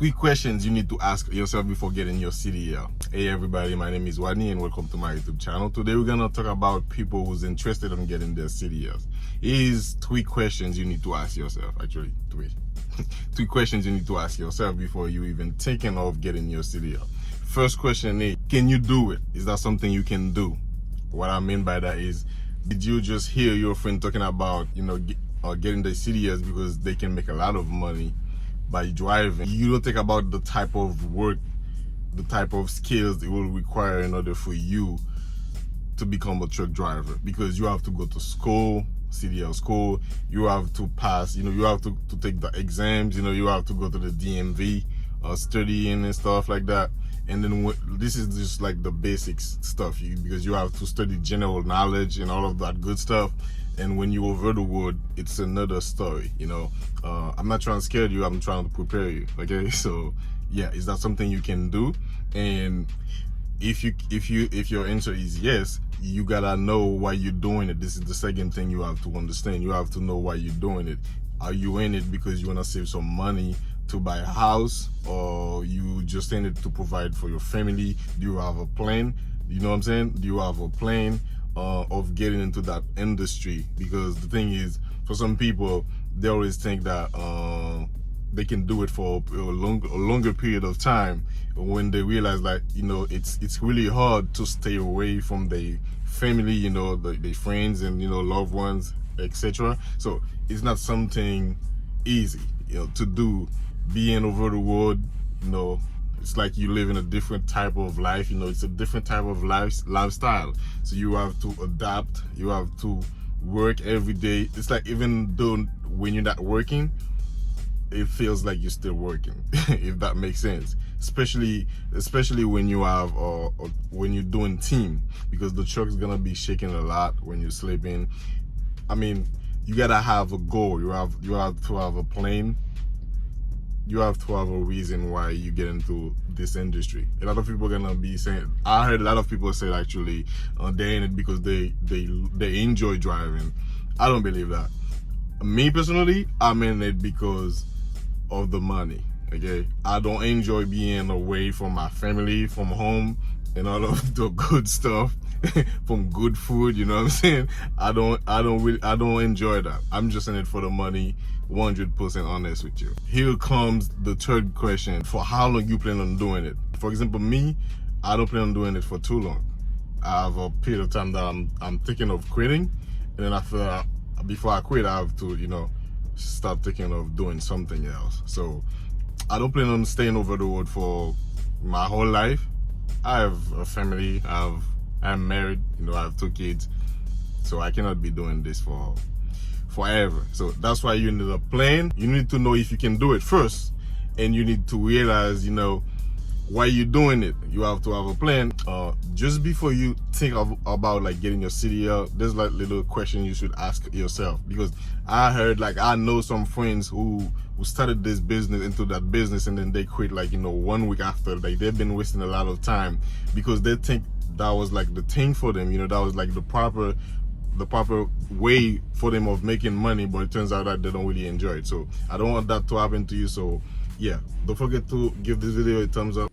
Three questions you need to ask yourself before getting your CDL. Hey everybody, my name is Wani and welcome to my YouTube channel. Today we're gonna talk about people who's interested in getting their CDLs. Here's three questions you need to ask yourself. Actually, three questions you need to ask yourself before you even thinking of getting your CDL. First question is, can you do it? Is that something you can do? What I mean by that is, did you just hear your friend talking about, getting the CDLs because they can make a lot of money by driving? You don't think about the type of work, the type of skills it will require in order for you to become a truck driver, because you have to go to school, CDL school, you have to pass, you have to take the exams, you have to go to the DMV, studying and stuff like that. And then this is just like the basics stuff, because you have to study general knowledge and all of that good stuff. And when you over the road, it's another story. I'm not trying to scare you, I'm trying to prepare you. Okay, so yeah, is that something you can do? And if your answer is yes, you gotta know why you're doing it. This is the second thing you have to understand. You have to know why you're doing it. Are you in it because you want to save some money to buy a house, or you just in it to provide for your family? Do you have a plan? You know what I'm saying? Do you have a plan of getting into that industry? Because the thing is, for some people, they always think that they can do it for a longer period of time, when they realize that it's really hard to stay away from their family, their friends and loved ones, etc. So it's not something easy to do. Being over the road, it's like you live in a different type of life. It's a different type of lifestyle. So you have to adapt. You have to work every day. It's like, even though when you're not working, it feels like you're still working, if that makes sense. Especially when you have or when you're doing team, because the truck's gonna be shaking a lot when you're sleeping. I mean, you gotta have a goal. You have to have a plan. You have to have a reason why you get into this industry. A lot of people are gonna be saying, I heard a lot of people say actually they're in it because they enjoy driving. I don't believe that. Me personally, I'm in it because of the money. Okay, I don't enjoy being away from my family, from home, and all of the good stuff, from good food. You know what I'm saying? I don't enjoy that. I'm just in it for the money. 100% honest with you. Here comes the third question: for how long you plan on doing it? For example, me, I don't plan on doing it for too long. I have a period of time that I'm thinking of quitting, and then after, before I quit, I have to start thinking of doing something else. So I don't plan on staying over the road for my whole life. I have a family. I'm married. I have 2 kids, so I cannot be doing this for forever. So that's why you need a plan. You need to know if you can do it first, and you need to realize why you're doing it. You have to have a plan. Just before you think about like getting your CDL, there's like little question you should ask yourself, because I know some friends who started this business, into that business, and then they quit 1 week after. Like, they've been wasting a lot of time because they think that was like the thing for them, that was like the proper way for them of making money, but it turns out that they don't really enjoy it. So I don't want that to happen to you. So yeah, don't forget to give this video a thumbs up.